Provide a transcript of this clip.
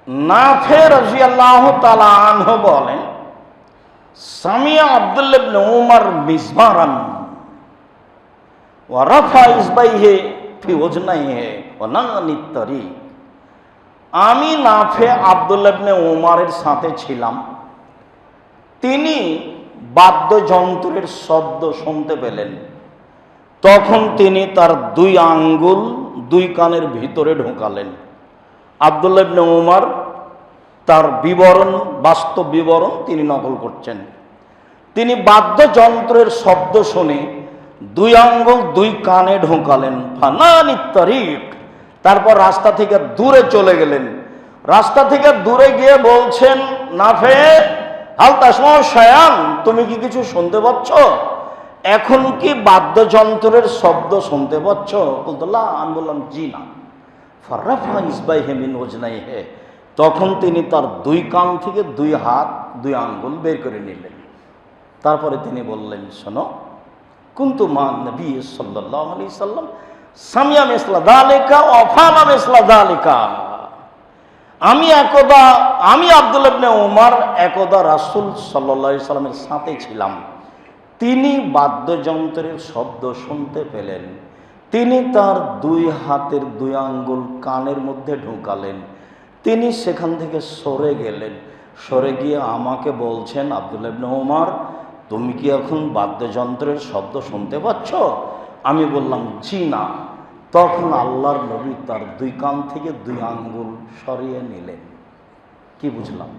নাফে রাদিয়াল্লাহু তাআলা আনহু বলেন, সামিয়া আব্দুল্লাহ ইবনে উমর মিজমারান ওয়া রাফা ইসবাইহি ফি ওজনাইহি ওয়া নানিত তারিক। আমি নাফে আব্দুল্লাহ ইবনে উমরের সাথে ছিলাম। তিনি বাদ্যযন্ত্রের শব্দ শুনতে পেলেন। তখন তিনি তার দুই আঙ্গুল দুই কানের ভিতরে ঢোকালেন। আব্দুল্লাহ ইবনে উমর তার বিবরণ, বাস্তব বিবরণ তিনি নকল করছেন। তিনি বাদ্যযন্ত্রের শব্দ শুনে দুই আঙ্গুল দুই কানে ঢোকালেন। ফানানিত তারিক, তারপর রাস্তা থেকে দূরে চলে গেলেন। রাস্তা থেকে দূরে গিয়ে বলছেন, নাফে হাল তাসমাউ শায়ান, তুমি কি কিছু শুনতে পাচ্ছ? এখন কি বাদ্যযন্ত্রের শব্দ শুনতে পাচ্ছ? বলতোল্লাহ, আমি বললাম জি না। ফারাফা ইসবাইহি মিন ওজনাইহি, তখন তিনি তার দুই কান থেকে দুই হাত দুই আঙ্গুল বের করে নিলেন। তারপরে তিনি বললেন, শোনো, কুনতু মা নবী সাল্লাল্লাহু আলাইহি সাল্লাম সামিয়া মিসলা যালিকা ওয়া ফানা মিসলা যালিকা। আমি আব্দুল্লাহ ইবনে উমর একদা রাসূল সাল্লাল্লাহু আলাইহি সাল্লামের সাথে ছিলাম। তিনি বাদ্যযন্ত্রের শব্দ শুনতে পেলেন। তিনি তার দুই হাতের দুই আঙ্গুল কানের মধ্যে ঢোকালেন। তিনি সেখান থেকে সরে গেলেন। সরে গিয়ে আমাকে বলছেন, আব্দুল্লাহ ইবনে উমর, তুমি কি এখন বাদ্যযন্ত্রের শব্দ শুনতে পাচ্ছ? আমি বললাম জি না। তখন আল্লাহর নবী তার দুই কান থেকে দুই আঙ্গুল সরিয়ে নিলেন। কি বুঝলাম?